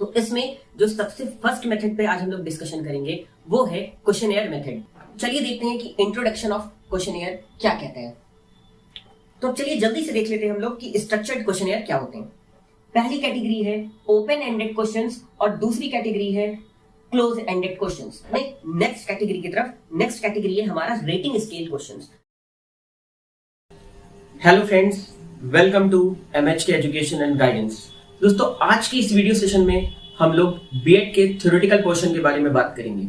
तो इसमें जो सबसे फर्स्ट मेथड पे आज हम लोग डिस्कशन करेंगे वो है क्वेश्चनेयर मेथड। चलिए देखते हैं कि इंट्रोडक्शन ऑफ क्वेश्चनेयर क्या कहता है। तो चलिए जल्दी से देख लेते हैं हम लोग कि स्ट्रक्चर्ड क्वेश्चनेयर क्या होते हैं। पहली कैटेगरी है ओपन एंडेड क्वेश्चंस और दूसरी कैटेगरी है close ended questions. Next category की तरफ, नेक्स्ट कैटेगरी है हमारा rating scale questions. Hello friends, welcome to MHK education and guidance. दोस्तों, आज की इस वीडियो सेशन में हम लोग बीएड के थ्योरेटिकल पोर्शन के बारे में बात करेंगे,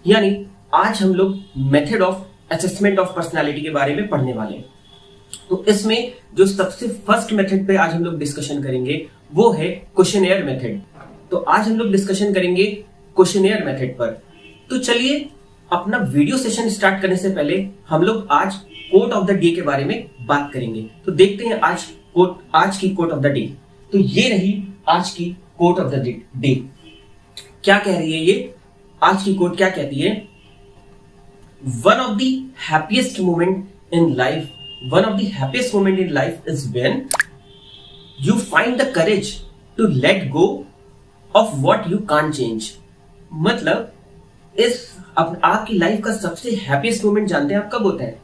यानी आज हम लोग method of assessment of personality के बारे में पढ़ने वाले हैं। तो इसमें जो सबसे फर्स्ट मेथड पे आज हम लोग डिस्कशन करेंगे वो है क्वेश्चनेयर मेथड। तो आज हम लोग डिस्कशन करेंगे क्वेश्चनेयर मेथड पर। तो चलिए अपना वीडियो सेशन स्टार्ट करने से पहले हम लोग आज कोट ऑफ द डे के बारे में बात करेंगे। तो देखते हैं आज की कोट ऑफ द डे। तो ये रही आज की कोट ऑफ द डे। क्या कह रही है ये? आज की कोट क्या कहती है? One of the happiest moment in life is when you find the courage to let go of what you can't change. मतलब आपकी लाइफ का सबसे हैप्पीएस्ट मोमेंट जानते हैं आप कब होता है?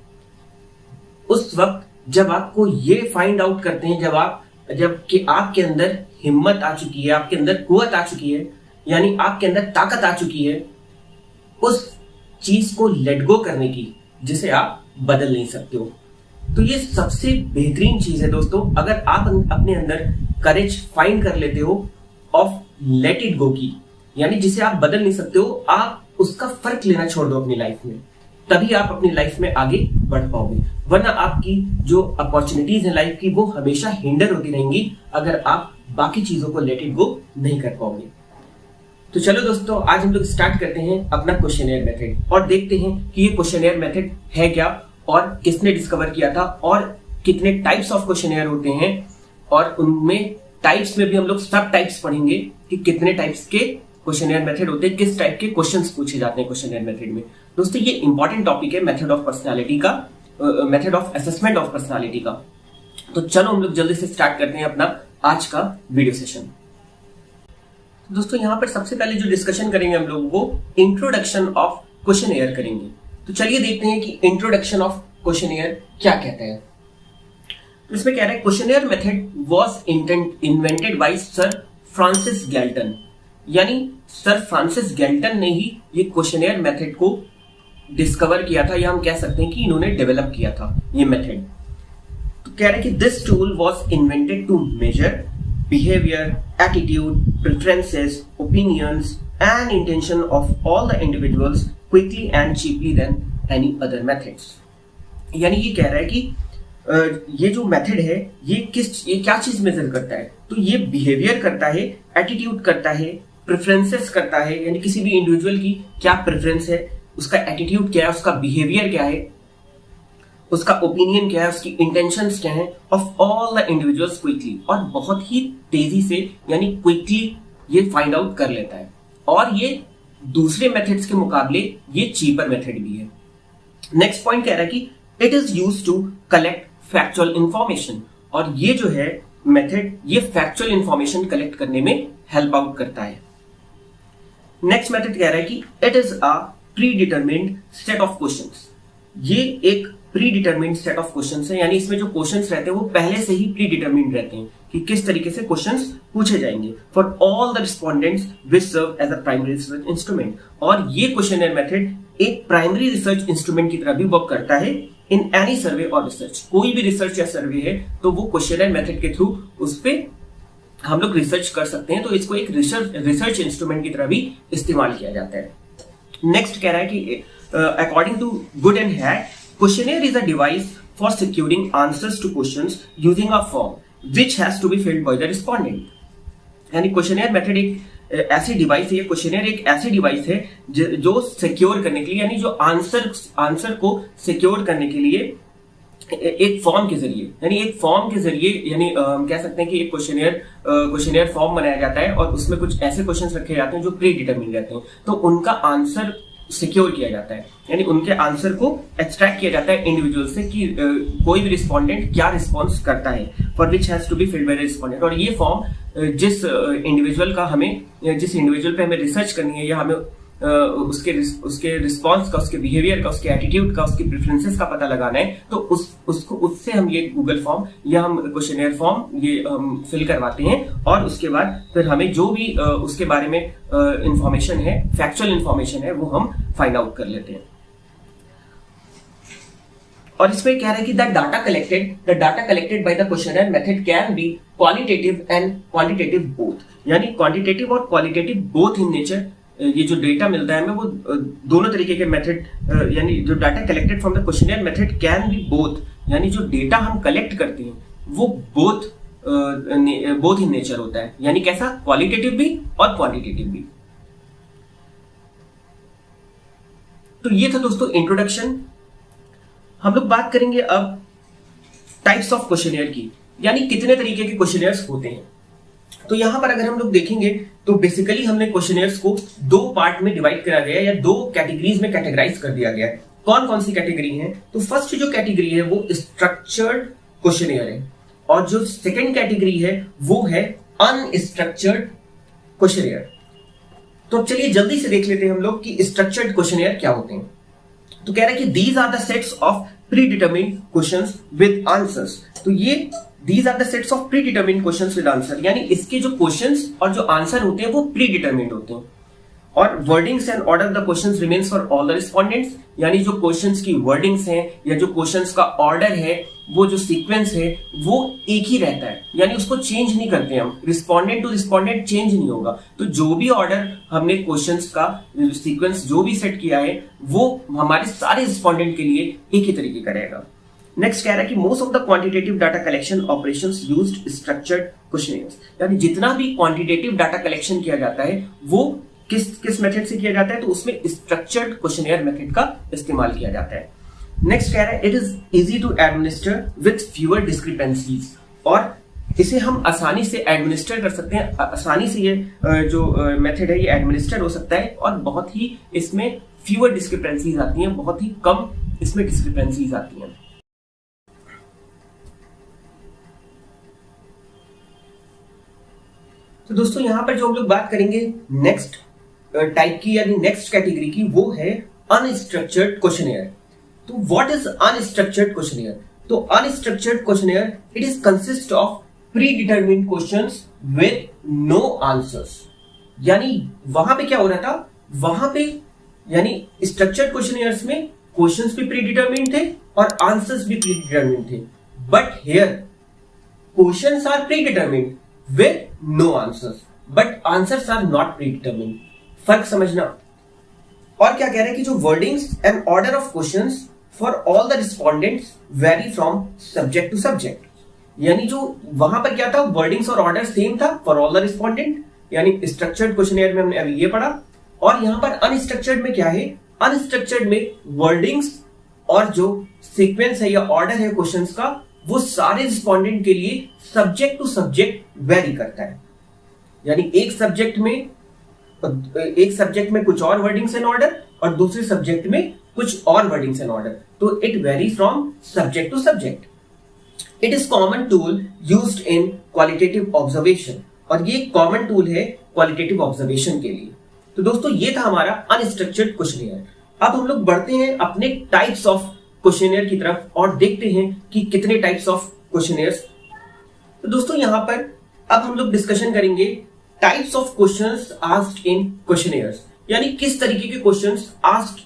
उस वक्त जब आपको ये फाइंड आउट करते हैं, जबकि आपके अंदर हिम्मत आ चुकी है, आपके अंदर कुव्वत आ चुकी है, यानी आपके अंदर ताकत आ चुकी है उस चीज को लेट गो करने की जिसे आप बदल नहीं सकते हो। तो ये सबसे बेहतरीन चीज है दोस्तों। अगर आप अपने अंदर करेज फाइंड कर लेते हो ऑफ लेट इट गो की, यानी जिसे आप बदल नहीं सकते हो, आप उसका फर्क लेना छोड़ दो अपनी लाइफ में, तभी आप अपनी लाइफ में आगे बढ़ पाओगे। वरना आपकी जो अपॉर्चुनिटीज है लाइफ की वो हमेशा हिंडर होती रहेंगी अगर आप बाकी चीजों को लेट इट गो नहीं कर पाओगे। तो चलो दोस्तों, आज हम लोग स्टार्ट करते हैं अपना क्वेश्चनेयर मेथड और देखते हैं कि ये क्वेश्चनेयर मेथड है क्या और किसने डिस्कवर किया था और कितने टाइप्स ऑफ क्वेश्चनेयर होते हैं, और उनमें टाइप्स में भी हम लोग सब टाइप्स पढ़ेंगे कि कितने टाइप्स के क्वेश्चनेयर मेथड होते हैं, किस टाइप के क्वेश्चंस पूछे जाते हैं क्वेश्चनेयर मेथड में। दोस्तों, ये इंपॉर्टेंट टॉपिक है मेथड ऑफ पर्सनालिटी का, method of assessment of personality का। तो चलो हम लोग जल्दी से स्टार्ट करते हैं अपना आज का वीडियो सेशन। दोस्तों, यहाँ पर सबसे पहले जो डिस्कशन करेंगे हम लोग वो इंट्रोडक्शन ऑफ क्वेश्चनेयर करेंगे। तो चलिए देखते हैं कि इंट्रोडक्शन ऑफ क्वेश्चनेयर क्या कहता है। तो इसमें कह रहा है questionnaire method was invented by sir Francis Galton, यानी सर फ्रांसिस गैल्टन ने ही ये क्वेश्चनेयर मेथड को डिस्कवर किया था, या हम कह सकते हैं कि इन्होंने डेवलप किया था ये मेथड। तो कह रहे हैं कि this tool was invented to measure behaviour, attitude, preferences, opinions and intention of all the individuals quickly and cheaply then any other methods. यानी ये कह रहा है कि ये जो मेथड है ये क्या चीज मेजर करता है? तो ये बिहेवियर करता है, एटीट्यूड करता है, प्रेफरेंसेस करता है, यानी किसी भी इंडिविजुअल की क्या प्रेफरेंस है, उसका एटीट्यूड क्या है, उसका बिहेवियर क्या है, उसका ओपिनियन क्या है, उसकी इंटेंशंस क्या है, of all the individuals quickly, और बहुत ही तेजी से यानी क्विकली ये फाइंड आउट कर लेता है। और ये दूसरे मेथड्स के मुकाबले ये चीपर मेथड भी है। नेक्स्ट पॉइंट कह रहा है कि it is used to collect factual information, और ये जो है मेथड ये फैक्चुअल इंफॉर्मेशन कलेक्ट करने में हेल्प आउट करता है। नेक्स्ट मेथड कह रहा है कि it is a pre determined set of questions. ये एक pre determined set of questions है, यानी इसमें जो क्वेश्चंस रहते हैं वो पहले से ही प्री डिटरमिन्ड रहते हैं कि किस तरीके से क्वेश्चंस पूछे जाएंगे for all the respondents which serve as a primary research instrument. और ये क्वेश्चनेयर मेथड एक प्राइमरी रिसर्च इंस्ट्रूमेंट की तरह भी वर्क करता है इन एनी सर्वे और रिसर्च। कोई भी रिसर्च या सर्वे है तो वो क्वेश्चनेयर मेथड के थ्रू उस पर हम लोग रिसर्च कर सकते हैं, तो इसको एक रिसर्च इंस्ट्रूमेंट की तरह भी इस्तेमाल किया जाता है। नेक्स्ट कह रहा है कि according to Goode and Hatt, questionnaire is a device for securing answers to questions using a form which has to be filled by the respondent. यानी क्वेश्चनेयर मेथड एक ऐसी डिवाइस है, क्वेश्चनेयर एक ऐसी डिवाइस है जो सिक्योर करने के लिए, यानी जो आंसर को सिक्योर करने के लिए एक फॉर्म के जरिए, यानी कह सकते हैं कि एक क्वेश्चनेयर फॉर्म बनाया जाता है और उसमें कुछ ऐसे क्वेश्चंस रखे जाते हैं जो प्री डिटरमिन रहते हैं, तो उनका आंसर सिक्योर किया जाता है, यानी उनके आंसर को एक्सट्रैक्ट किया जाता है इंडिविजुअल से कि कोई भी रिस्पोंडेंट क्या रिस्पॉन्स करता है, for which has to be filled by the respondent. और ये फॉर्म जिस इंडिविजुअल पे हमें रिसर्च करनी है या हमें उसके रिस्पॉन्स का, उसके बिहेवियर का, उसके एटीट्यूड का, उसके प्रेफरेंसेस का पता लगाना है, तो उससे हम ये गूगल फॉर्म या हम क्वेश्चनेयर फॉर्म ये हम फिल करवाते हैं। और उसके बाद फिर हमें जो भी उसके बारे में इंफॉर्मेशन है, फैक्चुअल इंफॉर्मेशन है, वो हम फाइंड आउट कर लेते हैं। और इसमें कह रहा है कि the data collected by the questionnaire method can be qualitative and quantitative both, यानी क्वांटिटेटिव और क्वालिटेटिव बोथ इन नेचर। ये जो डेटा मिलता है हमें वो दोनों तरीके के मेथड, यानी जो data collected from the questionnaire method can be both, यानी जो डेटा हम कलेक्ट करते हैं वो बोथ इन नेचर होता है, यानी कैसा, क्वालिटेटिव भी और क्वांटिटेटिव भी। तो ये था दोस्तों इंट्रोडक्शन। हम लोग बात करेंगे अब टाइप्स ऑफ क्वेश्चनेयर की, यानी कितने तरीके के क्वेश्चनेयर्स होते हैं। तो यहां पर अगर हम लोग देखेंगे तो बेसिकली हमने क्वेश्चनेयर्स को दो पार्ट में डिवाइड करा गया है या दो कैटेगरीज में कैटेगराइज कर दिया गया है। कौन कौन सी कैटेगरी है? तो फर्स्ट जो कैटेगरी है वो स्ट्रक्चर्ड क्वेश्चनेयर है, और जो सेकंड कैटेगरी है वो है अनस्ट्रक्चर्ड क्वेश्चनेयर। तो चलिए जल्दी से देख लेते हैं हम लोग कि स्ट्रक्चर्ड क्वेश्चनेयर क्या होते हैं। तो कह रहा है कि these are the sets of pre determined questions with answers. तो ये These are the sets of predetermined questions with answer, यानी इसके जो क्वेश्चंस और जो आंसर होते हैं वो प्री डिटर्मिन्ड होते हैं। और wordings and order the questions remains for all the respondents, यानी जो क्वेश्चंस की वर्डिंग्स हैं या जो क्वेश्चंस का ऑर्डर है, वो जो सीक्वेंस है वो एक ही रहता है, यानी उसको चेंज नहीं करते हम, रिस्पोंडेंट टू रिस्पोंडेंट चेंज नहीं होगा। तो जो भी ऑर्डर हमने क्वेश्चंस का सीक्वेंस जो भी सेट किया है वो हमारे सारे रिस्पोंडेंट के लिए एक ही तरीके का रहेगा। नेक्स्ट कह रहा है कि most of the quantitative data collection operations used structured questionnaires, यानी जितना भी क्वांटिटेटिव डाटा कलेक्शन किया जाता है वो किस मेथड से किया जाता है, तो उसमें स्ट्रक्चर्ड क्वेश्चनेयर मेथड का इस्तेमाल किया जाता है। नेक्स्ट कह रहा है it is easy to administer with fewer discrepancies, और इसे हम आसानी से एडमिनिस्टर कर सकते हैं, आसानी से ये जो मेथड है ये एडमिनिस्टर हो सकता है, और बहुत ही इसमें फ्यूअर डिस्क्रिपेंसीज आती हैं, बहुत ही कम इसमें डिस्क्रिपेंसीज आती हैं। तो दोस्तों यहां पर जो हम लोग बात करेंगे नेक्स्ट टाइप की यानी नेक्स्ट कैटेगरी की, वो है अनस्ट्रक्चर्ड क्वेश्चनेयर। तो व्हाट इज अनस्ट्रक्चर्ड क्वेश्चनेयर? तो unstructured questionnaire it is consist of pre determined questions with no answers, यानी वहां पे क्या हो रहा था, वहां पे यानी स्ट्रक्चर्ड क्वेश्चनेयर्स में क्वेश्चंस भी प्री डिटर्मिन्ड थे और आंसर्स भी प्री डिटर्मिन्ड थे, but here questions are pre determined with no answers but answers are not predetermined। फर्क समझना। और क्या कह रहे हैं कि जो wordings and order of questions for all the respondents vary from subject to subject, यानी जो वहां पर क्या था, वर्डिंग्स और ऑर्डर सेम था फॉर ऑल द रिस्पोंडेंट, यानी स्ट्रक्चर्ड क्वेश्चनेयर में हमने अभी ये पढ़ा। और यहां पर अनस्ट्रक्चर्ड में क्या है, अनस्ट्रक्चर्ड में वर्डिंग्स और जो सीक्वेंस है या ऑर्डर है क्वेश्चंस का वो सारे रिस्पोंडेंट के लिए सब्जेक्ट टू सब्जेक्ट वेरी करता है, यानी एक सब्जेक्ट में कुछ और वर्डिंग्स एंड ऑर्डर और दूसरे सब्जेक्ट में कुछ और वर्डिंग्स एंड ऑर्डर, तो it vary from subject to subject. It is common tool used in qualitative observation, और ये कॉमन टूल है क्वालिटेटिव ऑब्जर्वेशन के लिए। तो दोस्तों ये था हमारा अनस्ट्रक्चर्ड क्वेश्चनेयर। अब हम लोग बढ़ते हैं अपने टाइप्स ऑफ क्वेश्चनेयर की तरफ और देखते हैं कि कितने टाइप्स ऑफ क्वेश्चनेयर्स। तो दोस्तों यहां पर अब हम लोग डिस्कशन करेंगे types of questions asked in questionnaires, यानी किस तरीके के क्वेश्चंस आस्क्ड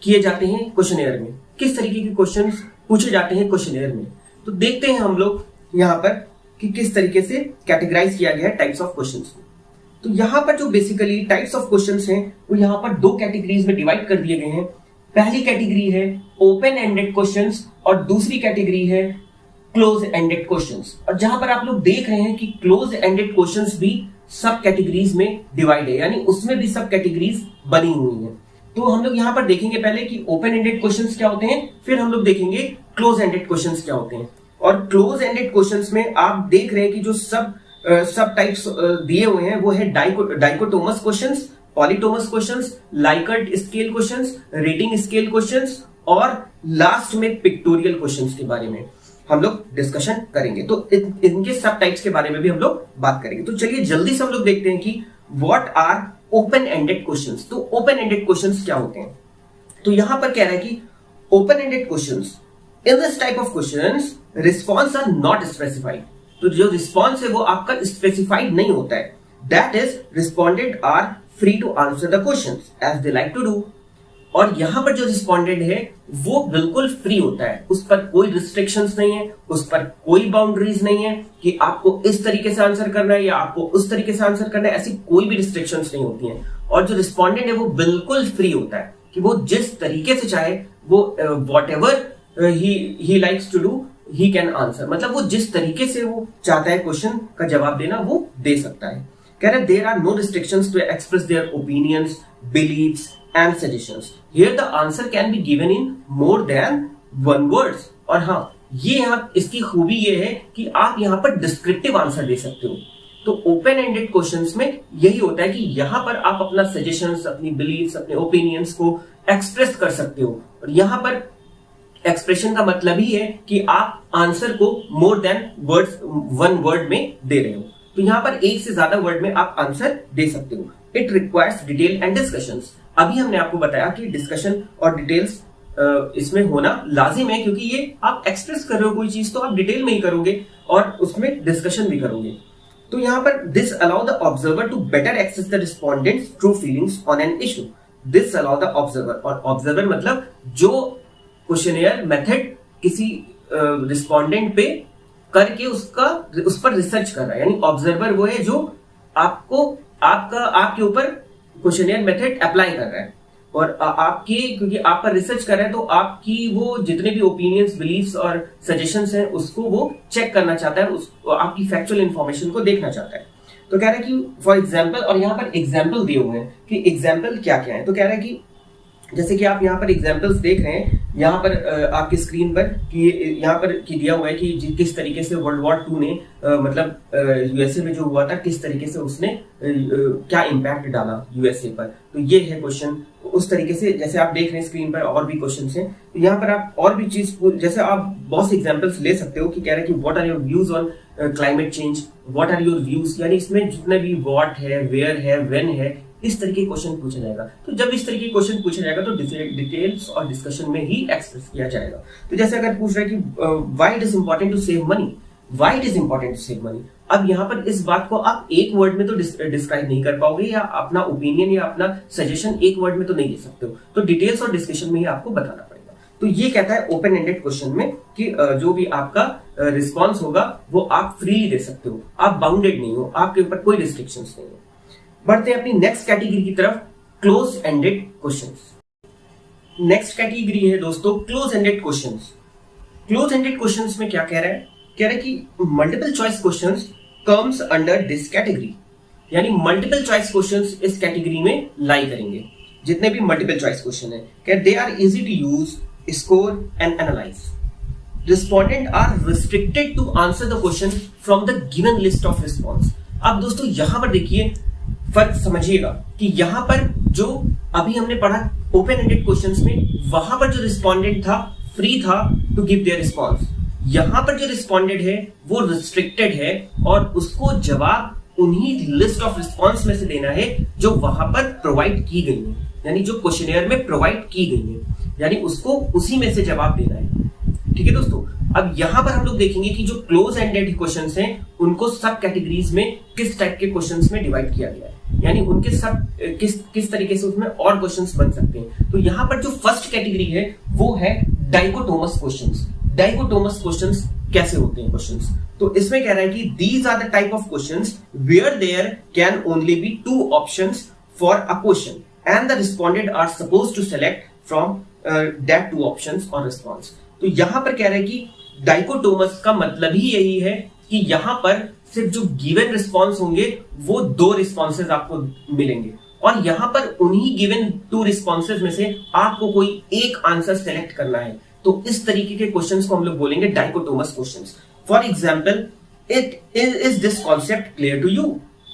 किए जाते हैं क्वेश्चनेयर में, किस तरीके के क्वेश्चंस पूछे जाते हैं क्वेश्चनेयर में। तो देखते हैं हम लोग यहां पर कि किस तरीके से कैटेगराइज किया गया है टाइप्स ऑफ क्वेश्चंस को। तो यहां पर जो बेसिकली टाइप्स ऑफ क्वेश्चंस हैं वो यहां पर दो कैटेगरीज में डिवाइड कर दिए गए हैं। पहली कैटेगरी है ओपन एंडेड क्वेश्चंस और दूसरी कैटेगरी है क्लोज एंडेड क्वेश्चंस। और जहां पर आप लोग देख रहे हैं कि क्लोज एंडेड क्वेश्चंस भी सब कैटेगरीज में डिवाइड है, यानी उसमें भी सब कैटेगरीज बनी हुई हैं। तो हम लोग यहां पर देखेंगे पहले कि ओपन एंडेड क्वेश्चंस क्या होते हैं, फिर हम लोग देखेंगे क्लोज एंडेड क्वेश्चंस क्या होते हैं। और क्लोज एंडेड क्वेश्चंस में आप देख रहे हैं कि जो सब टाइप्स दिए हुए हैं वो है dichotomous questions polytomous questions, Likert scale questions, rating scale questions और लास्ट में पिक्टोरियल क्वेश्चंस के बारे में हम लोग डिस्कशन करेंगे। तो इनके सब टाइप्स के बारे में भी हम लोग बात करेंगे। तो चलिए जल्दी से हम लोग देखते हैं कि what are open ended questions. तो ओपन एंडेड क्वेश्चंस क्या होते हैं? तो यहां पर कह रहा है कि open ended questions, in this type of questions response are not specified. तो जो रिस्पॉन्स है वो आपका स्पेसिफाइड नहीं होता है। That is respondent are free to answer the questions as they like to do. और यहां पर जो रिस्पोंडेंट है वो बिल्कुल फ्री होता है, उस पर कोई रिस्ट्रिक्शंस नहीं है, उस पर कोई बाउंड्रीज नहीं है कि आपको इस तरीके से आंसर करना है या आपको उस तरीके से आंसर करना है, ऐसी कोई भी रिस्ट्रिक्शंस नहीं होती हैं। और जो रिस्पोंडेंट है वो बिल्कुल फ्री होता है कि वो जिस तरीके से चाहे वो whatever he likes to do he can answer. मतलब वो जिस तरीके से वो चाहता है क्वेश्चन का जवाब देना वो दे सकता है। कह रहे there are no restrictions to express their opinions, beliefs and suggestions. Here the answer can be given in more than one words. और हाँ, ये यहाँ इसकी खूबी ये है कि आप यहाँ पर डिस्क्रिप्टिव आंसर दे सकते हो। तो ओपन एंडेड क्वेश्चंस में यही होता है कि यहाँ पर आप अपना सजेशंस, अपनी बिलीव्स, अपने ओपिनियंस को एक्सप्रेस कर सकते हो। और यहाँ पर एक्सप्रेशन का मतलब ही है कि आप आंसर को more than words, one word में दे रहे हो। तो यहाँ पर एक से ज्यादा वर्ड में आप आंसर दे सकते हो। It requires detail and discussions. अभी हमने आपको बताया कि डिस्कशन और डिटेल्स इसमें होना लाजिम है, क्योंकि ये आप एक्सप्रेस कर रहे हो कोई चीज तो आप डिटेल में ही करोगे और उसमें डिस्कशन भी करोगे। तो यहाँ पर this allow the observer to better access the respondents true feelings on an issue. This allow the observer, और ऑब्जर्वर मतलब जो क्वेश्चनेयर मेथड किसी रिस्पोंडेंट पे करके उस पर रिसर्च कर रहा है। यानी ऑब्जर्वर वो है जो आपके ऊपर क्वेश्चनेयर मेथड अप्लाई कर रहा है और क्योंकि आप पर रिसर्च कर रहा है तो आपकी वो जितने भी ओपिनियंस, बिलीफ्स और सजेशंस हैं उसको वो चेक करना चाहता है, आपकी फैक्चुअल इंफॉर्मेशन को देखना चाहता है। तो कह रहा है कि फॉर एग्जाम्पल, और यहाँ पर एग्जाम्पल दिए हुए हैं कि एग्जाम्पल क्या क्या है। तो कह रहा है कि जैसे कि आप यहाँ पर एग्जाम्पल्स देख रहे हैं यहाँ पर आपकी स्क्रीन पर कि यहाँ पर दिया हुआ है कि किस तरीके से वर्ल्ड वॉर 2 ने मतलब यूएसए में जो हुआ था किस तरीके से उसने क्या इम्पैक्ट डाला यूएसए पर। तो ये है क्वेश्चन। उस तरीके से जैसे आप देख रहे हैं स्क्रीन पर और भी क्वेश्चन हैं। तो यहाँ पर आप और भी चीज, जैसे आप बहुत से एग्जाम्पल्स ले सकते हो कि कह रहे हैं कि what are your views on climate change, what are your views, यानी इसमें जितने भी व्हाट है, वेयर है, व्हेन है, इस तरीके के क्वेश्चन पूछा जाएगा। तो जब इस तरीके के क्वेश्चन पूछा जाएगा तो डिटेल्स और डिस्कशन में ही एक्सप्रेस किया जाएगा। तो जैसे अगर पूछ रहा है कि why it is important to save money, why it is important to save money. अब यहाँ पर इस बात को आप एक वर्ड में तो डिस्क्राइब नहीं कर पाओगे, या अपना ओपिनियन या अपना सजेशन एक वर्ड में तो नहीं दे सकते हो। तो डिटेल्स और डिस्कशन में ही आपको बताना पड़ेगा। तो ये कहता है ओपन एंडेड क्वेश्चन में कि जो भी आपका रिस्पॉन्स होगा वो आप फ्रीली दे सकते हो, आप बाउंडेड नहीं हो, आपके ऊपर कोई रिस्ट्रिक्शंस नहीं है। बढ़ते हैं अपनी नेक्स्ट कैटेगरी की तरफ, close ended questions. Next category है दोस्तों close ended questions. Close ended questions में क्या कह रहा है? कह रहा है कि multiple choice questions comes under this category. यानी मल्टीपल चॉइस क्वेश्चंस इस कैटेगरी में लाई करेंगे। जितने भी मल्टीपल चॉइस क्वेश्चन है, कह they are easy to use, score and analyse. Respondent are restricted to answer the question from the given list of response. अब दोस्तों यहां पर देखिए फर्क समझिएगा कि यहां पर जो अभी हमने पढ़ा ओपन एंडेड क्वेश्चंस में, वहां पर जो रिस्पोंडेंट था फ्री था टू गिव देयर रिस्पॉन्स। यहां पर जो रिस्पोंडेंट है वो रिस्ट्रिक्टेड है और उसको जवाब उन्हीं लिस्ट ऑफ रिस्पॉन्स में से देना है जो वहां पर प्रोवाइड की गई है, यानी जो क्वेश्चनेयर में प्रोवाइड की गई है, यानी उसको उसी में से जवाब देना है। ठीक है दोस्तों, अब यहां पर हम लोग देखेंगे कि जो क्लोज एंडेड क्वेश्चंस हैं उनको सब कैटेगरीज में किस टाइप के क्वेश्चंस में डिवाइड किया गया है, यानी उनके सब किस तरीके से उसमें और क्वेश्चंस बन सकते हैं। तो यहां पर जो फर्स्ट कैटेगरी है वो है डाइकोटोमस क्वेश्चंस। डाइकोटोमस क्वेश्चंस कैसे होते हैं क्वेश्चंस? तो इसमें कह रहा है कि these are the type of questions where there can only be 2 options for a question and the respondent are supposed to select from that 2 options और रिस्पॉन्स। तो यहां पर कह रहा है कि डाइकोटोमस का मतलब ही यही है कि यहां पर सिर्फ जो गिवन रिस्पॉन्स होंगे वो 2 रिस्पॉन्सेज आपको मिलेंगे और यहां पर उन्हीं गिवन 2 रिस्पॉन्सेज में से आपको कोई एक आंसर सेलेक्ट करना है। तो इस तरीके के क्वेश्चंस को हम लोग बोलेंगे dichotomous questions. For example, is this concept clear to you?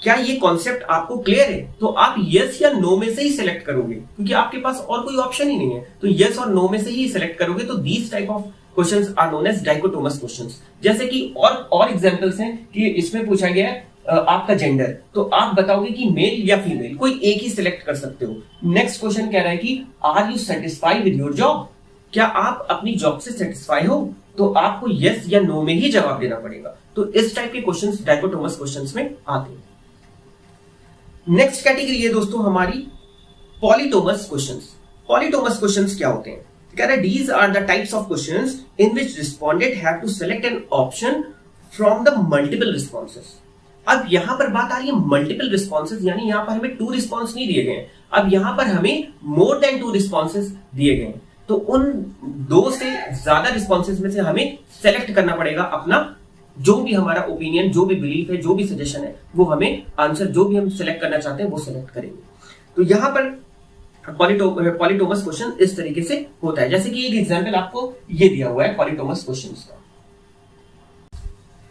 क्या ये कॉन्सेप्ट आपको क्लियर है? तो आप यस या नो में से ही सिलेक्ट करोगे, क्योंकि आपके पास और कोई ऑप्शन ही नहीं है, तो यस और नो में से ही सिलेक्ट करोगे। तो these type of questions are known as dichotomous questions. जैसे कि और एग्जांपल्स हैं कि इसमें पूछा गया है आपका जेंडर, तो आप बताओगे कि मेल या फीमेल, कोई एक ही सिलेक्ट कर सकते हो। नेक्स्ट क्वेश्चन कह रहा है कि are you satisfied with your job, क्या आप अपनी जॉब से सेटिस्फाई हो? तो आपको यस या नो में ही जवाब देना पड़ेगा। तो इस टाइप के क्वेश्चंस डाइकोटोमस क्वेश्चंस में आते हैं। नेक्स्ट कैटेगरी है दोस्तों हमारी पॉलीटोमस क्वेश्चंस। पॉलीटोमस क्वेश्चंस क्या होते हैं? कह रहा है these are the types of questions in which respondent have to select an option from the multiple responses। अब यहां पर बात आ रही है मल्टीपल रिस्पॉन्सेज, यानी यहां पर हमें 2 रिस्पॉन्स नहीं दिए गए, अब यहां पर हमें मोर देन 2 रिस्पॉन्सेज दिए गए। तो उन 2 से ज्यादा रिस्पॉन्सेज में से हमें सेलेक्ट करना पड़ेगा अपना जो भी हमारा ओपिनियन, जो भी बिलीफ है, जो भी सजेशन है, वो हमें आंसर जो भी हम सिलेक्ट करना चाहते हैं वो सिलेक्ट करेंगे। तो यहां पर पॉलीटोमस क्वेश्चन इस तरीके से होता है। जैसे कि एक एग्जांपल आपको ये दिया हुआ है पॉलीटोमस क्वेश्चंस का।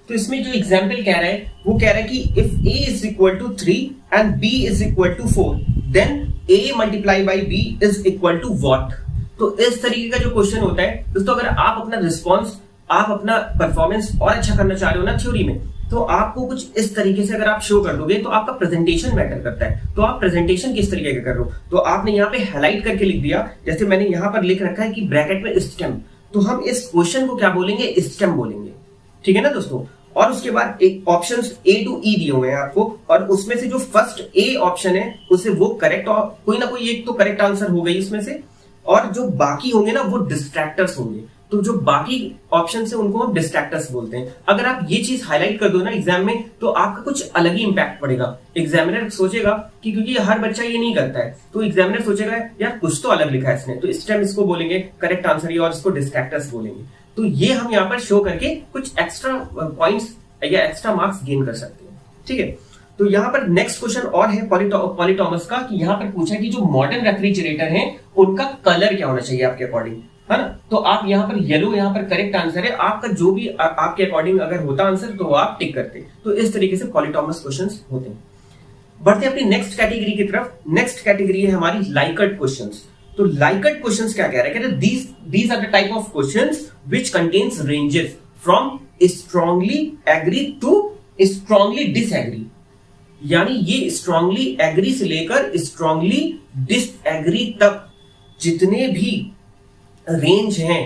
तो इसमें जो एग्जांपल कह रहा है वो कह रहा है कि if a is equal to 3 and b is equal to 4 then a multiply by b is equal to what। तो इस तरीके का जो क्वेश्चन होता है दोस्तों, अगर आप अपना रिस्पॉन्स, आप अपना परफॉर्मेंस और अच्छा करना चाह रहे हो ना थ्योरी में, तो आपको कुछ इस तरीके से अगर आप शो कर दोगे तो आपका प्रेजेंटेशन मैटर करता है। तो आप प्रेजेंटेशन किस तरीके का कर रहे हो, तो आपने यहाँ पे हाईलाइट करके लिख दिया, जैसे मैंने यहाँ पर लिख रखा है कि ब्रैकेट में स्टेम, तो हम इस क्वेश्चन को क्या बोलेंगे, स्टेम बोलेंगे। ठीक है ना दोस्तों। और उसके बाद एक ऑप्शन A to E दिए हुए हैं आपको, और उसमें से जो फर्स्ट A ऑप्शन है उसे वो करेक्ट, और कोई ना कोई एक तो करेक्ट आंसर हो गई इसमें से, और जो बाकी होंगे ना वो डिस्ट्रैक्टर्स होंगे। तो जो बाकी ऑप्शन है उनको हम डिस्ट्रैक्टर्स बोलते हैं। अगर आप ये चीज हाईलाइट कर दो ना एग्जाम में, तो आपका कुछ अलग ही इंपैक्ट पड़ेगा। एग्जामिनर सोचेगा कि क्योंकि हर बच्चा ये नहीं करता है, तो एग्जामिनर सोचेगा यार कुछ तो अलग लिखा है इसने, तो इस टाइम इसको बोलेंगे करेक्ट आंसर, और इसको डिस्ट्रैक्टर्स बोलेंगे। तो ये हम यहाँ पर शो करके कुछ एक्स्ट्रा पॉइंट्स या एक्स्ट्रा मार्क्स गेन कर सकते हैं। ठीक है। तो यहाँ पर नेक्स्ट क्वेश्चन और है पॉलीटोमस का, कि यहाँ पर पूछा कि जो मॉडर्न रेफ्रिजरेटर हैं उनका कलर क्या होना चाहिए आपके अकॉर्डिंग, है ना। तो आप यहाँ पर येलो, यहाँ पर करेक्ट आंसर है, आपका जो भी आपके अकॉर्डिंग अगर होता आंसर तो आप टिक करते। तो इस तरीके से पॉलीटोमस क्वेश्चंस होते हैं। बढ़ते हैं अपनी नेक्स्ट कैटेगरी की तरफ। नेक्स्ट कैटेगरी है हमारी लाइकट क्वेश्चंस। तो लाइकट क्वेश्चंस क्या कह रहा है, कह रहे हैं these are the type of questions which contains ranges from strongly agree to strongly disagree। यानी ये स्ट्रांगली एग्री से लेकर स्ट्रांगली डिसएग्री तक जितने भी रेंज हैं,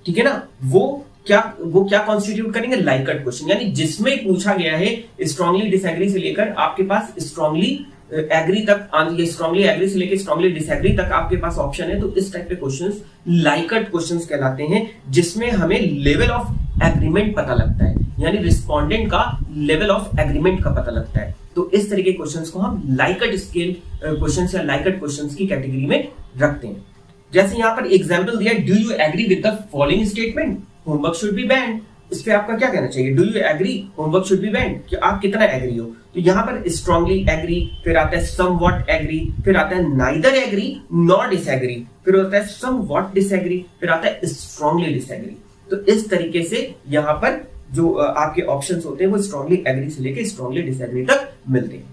ठीक है ना, वो क्या कॉन्स्टिट्यूट करेंगे, लाइकट क्वेश्चन। यानी जिसमें पूछा गया है स्ट्रांगली डिसएग्री से लेकर आपके पास स्ट्रांगली एग्री तक, ये स्ट्रांगली एग्री से लेकर स्ट्रांगली डिसएग्री तक आपके पास ऑप्शन है। तो इस टाइप के क्वेश्चंस लाइकट क्वेश्चंस कहलाते हैं, जिसमें हमें लेवल ऑफ एग्रीमेंट पता लगता है, यानी रिस्पोंडेंट का लेवल ऑफ एग्रीमेंट का पता लगता है। तो इस तरीके के क्वेश्चंस को हम लाइकट स्केल क्वेश्चंस या लाइकट क्वेश्चंस की कैटेगरी में रखते हैं। जैसे यहाँ पर एग्जाम्पल दिया, do you agree with the following statement, homework should be banned. इस पे आपका क्या कहना चाहिए, do you agree homework should be banned, कि आप कितना एग्री हो। तो यहाँ पर स्ट्रांगली एग्री, फिर आता है समवॉट एग्री, फिर आता है नाइदर एग्री नॉट डिसएग्री, फिर होता है समवॉट डिसएग्री, फिर आता है स्ट्रांगली डिसएग्री। तो इस तरीके से यहाँ पर जो आपके ऑप्शंस होते हैं वो स्ट्रांगली एग्री से लेकर स्ट्रांगली डिसएग्री तक मिलते हैं।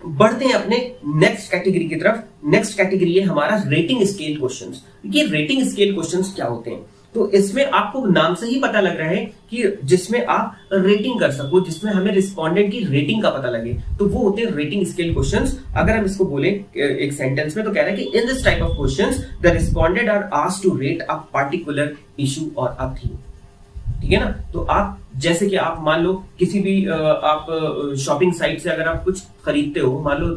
बढ़ते हैं अपने नेक्स्ट कैटेगरी की तरफ। नेक्स्ट कैटेगरी है हमारा रेटिंग स्केल क्वेश्चंस। ये रेटिंग स्केल क्वेश्चंस क्या होते हैं, तो इसमें आपको नाम से ही पता लग रहा है कि जिसमें आप रेटिंग कर सको, जिसमें हमें रिस्पोंडेंट की रेटिंग का पता लगे, तो वो होते हैं रेटिंग स्केल क्वेश्चंस। अगर हम इसको बोले एक सेंटेंस में, तो कह रहा है कि in this type of questions the respondent are asked to rate a particular issue और अ थीम। ठीक है ना। तो आप जैसे कि आप मान लो किसी भी आप शॉपिंग साइट से अगर आप कुछ खरीदते हो, मान लो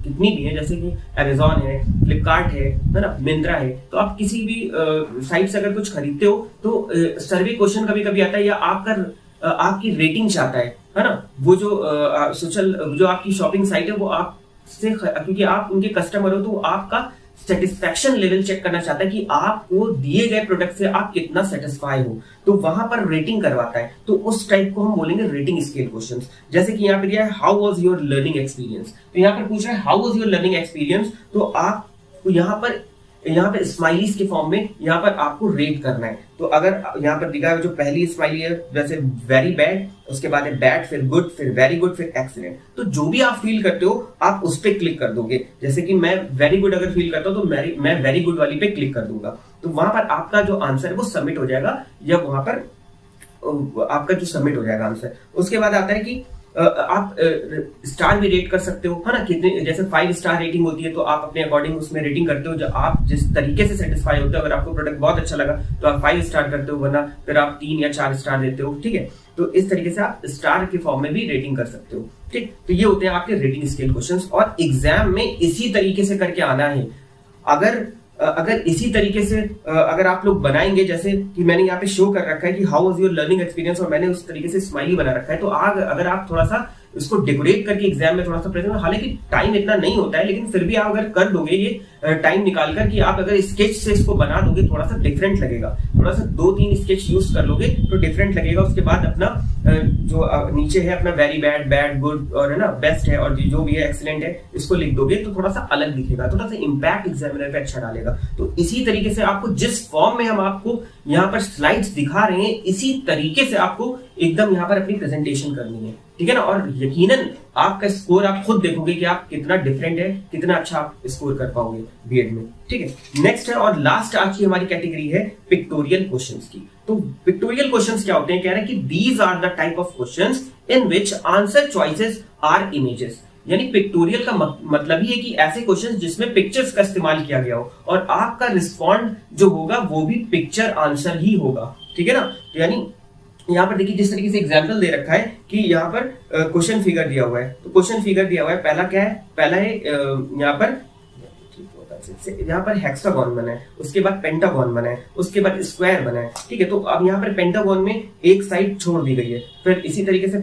कितनी भी है, जैसे कि अमेजॉन है, फ्लिपकार्ट है ना, मिंत्रा है, तो आप किसी भी साइट से अगर कुछ खरीदते हो तो सर्वे क्वेश्चन कभी कभी आता है, या आपकी रेटिंग चाहता है ना, वो जो आपकी शॉपिंग साइट है वो आपसे, क्योंकि आप उनके कस्टमर हो, तो आपका सेटिस्फैक्शन लेवल चेक करना चाहता है कि आपको दिए गए प्रोडक्ट से आप कितना सेटिस्फाई हो, तो वहां पर रेटिंग करवाता है। तो उस टाइप को हम बोलेंगे रेटिंग स्केल क्वेश्चंस। जैसे कि यहाँ पे दिया है how was your learning experience, तो यहाँ पर पूछ रहा है how was your learning experience, तो आप यहाँ पर यहाँ पे स्माइलीज के फॉर्म में यहाँ पर आपको रेट करना है। तो अगर यहाँ पर दिखा है जो पहली स्माइली है जैसे वेरी बैड, उसके बाद है बैड, फिर गुड, फिर वेरी गुड, फिर एक्सीलेंट। तो जो भी आप फील करते हो आप उस पर क्लिक कर दोगे। जैसे कि मैं वेरी गुड अगर फील करता हूँ तो मैं वेरी गुड वाली पे क्लिक कर दूंगा। तो वहां पर आपका जो आंसर है वो सबमिट हो जाएगा, या वहां पर आपका जो सबमिट हो जाएगा आंसर। उसके बाद आता है कि आप स्टार भी रेट कर सकते हो, है ना। कितने, जैसे 5 स्टार रेटिंग होती है तो आप अपने अकॉर्डिंग उसमें रेटिंग करते हो, जो आप जिस तरीके से सेटिस्फाई होते हो। अगर आपको प्रोडक्ट बहुत अच्छा लगा तो आप 5 स्टार करते हो, वरना फिर आप 3 या 4 स्टार देते हो, ठीक है। तो इस तरीके से आप स्टार के फॉर्म में भी रेटिंग कर सकते हो, ठीक। तो ये होते हैं आपके रेटिंग स्केल क्वेश्चंस, और एग्जाम में इसी तरीके से करके आना है। अगर इसी तरीके से अगर आप लोग बनाएंगे, जैसे कि मैंने यहाँ पे शो कर रखा है कि how was your learning experience, और मैंने उस तरीके से स्माइली बना रखा है। तो अगर आप थोड़ा सा इसको डेकोरेट करके एग्जाम में थोड़ा सा प्रेजेंट, हालांकि टाइम इतना नहीं होता है, लेकिन फिर भी आप अगर कर दोगे ये टाइम निकाल कर, कि आप अगर स्केच से इसको बना दोगे थोड़ा सा डिफरेंट लगेगा, थोड़ा सा 2-3 स्केच यूज कर लोगे तो डिफरेंट लगेगा। उसके बाद अपना जो नीचे है अपना वेरी बैड, बैड, गुड, और है ना बेस्ट है, और जो भी है एक्सीलेंट है, इसको लिख दोगे तो थोड़ा सा अलग दिखेगा, थोड़ा सा इम्पैक्ट एग्जामिनर पे अच्छा डालेगा। तो इसी तरीके से आपको जिस फॉर्म में हम आपको यहाँ पर स्लाइड्स दिखा रहे हैं, इसी तरीके से आपको एकदम यहाँ पर अपनी प्रेजेंटेशन करनी है, ठीक है ना। और यकीनन आपका स्कोर आप खुद देखोगे कि आप कितना डिफरेंट है, कितना अच्छा आप स्कोर कर पाओगे बीएड में, ठीक है। नेक्स्ट है और लास्ट आज की हमारी कैटेगरी है पिक्टोरियल क्वेश्चंस की। तो पिक्टोरियल क्वेश्चंस क्या होते हैं, कह रहे हैं कि these are the type of questions in which answer choices are images. यानी पिक्टोरियल का मतलब ही है कि ऐसे क्वेश्चंस जिसमें पिक्चर्स का इस्तेमाल किया गया हो, और आपका रिस्पॉन्ड जो होगा वो भी पिक्चर आंसर ही होगा, ठीक है ना। तो यानी यहाँ पर देखिए जिस तरीके से एग्जाम्पल दे रखा है कि यहाँ पर क्वेश्चन फिगर दिया हुआ है। तो क्वेश्चन फिगर दिया हुआ है, पहला क्या है, पहला है यहाँ पर हेक्सागोन बना है, उसके बाद पेंटागोन बना है, उसके बाद स्क्वायर बना है, ठीक है। तो अब यहाँ पर पेंटागोन में एक साइड छोड़ दी गई है, फिर इसी तरीके से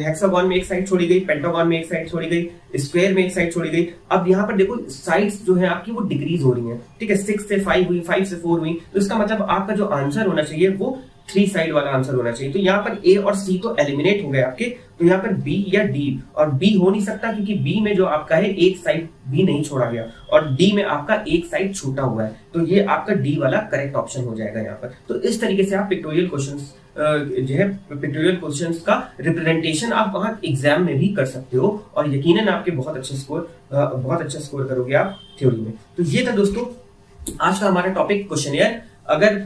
हेक्सागोन में एक साइड छोड़ी गई, पेंटागोन में एक साइड छोड़ी गई, स्क्वायर में एक साइड छोड़ी गई। अब यहाँ पर देखो साइड्स जो है आपकी वो डिक्रीज हो रही है, ठीक है। 6 से 5 हुई, 5 से 4 हुई, तो इसका मतलब आपका जो आंसर होना चाहिए वो 3 साइड वाला आंसर होना चाहिए। तो यहाँ पर ए और सी तो एलिमिनेट हो गए आपके, तो यहाँ पर बी या डी, और बी हो नहीं सकता क्योंकि बी में जो आपका है एक साइड बी नहीं छोड़ा गया, और डी में आपका एक साइड छूटा हुआ है, तो ये आपका डी वाला करेक्ट ऑप्शन हो जाएगा यहाँ पर। तो इस तरीके से आप पिक्टोरियल क्वेश्चंस जो है पिक्टोरियल क्वेश्चंस का रिप्रेजेंटेशन आप वहां एग्जाम में भी कर सकते हो, और यकीनन आपके बहुत अच्छा स्कोर करोगे आप थ्योरी में। तो ये था दोस्तों आज का हमारा टॉपिक क्वेश्चनियर। अगर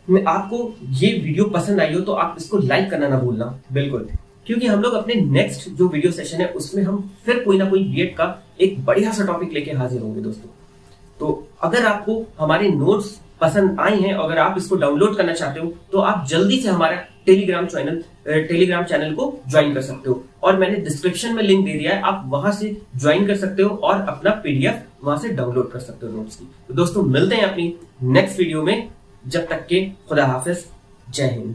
आपको ये वीडियो पसंद आई हो तो आप इसको लाइक करना ना भूलना, बिल्कुल, क्योंकि हम लोग अपने नेक्स्ट जो वीडियो सेशन है उसमें हम फिर कोई ना कोई बीएड का एक बढ़िया सा टॉपिक लेके हाजिर होंगे दोस्तों। तो अगर आपको हमारे नोट्स पसंद आए हैं, अगर आप इसको डाउनलोड करना चाहते हो तो आप जल्दी से हमारा टेलीग्राम चैनल को ज्वाइन कर सकते हो, और मैंने डिस्क्रिप्शन में लिंक दे दिया है, आप वहां से ज्वाइन कर सकते हो और अपना पीडीएफ वहां से डाउनलोड कर सकते हो नोट्स की। तो दोस्तों मिलते हैं अपनी नेक्स्ट वीडियो में, जब तक के खुदा हाफिज, जय हिंद।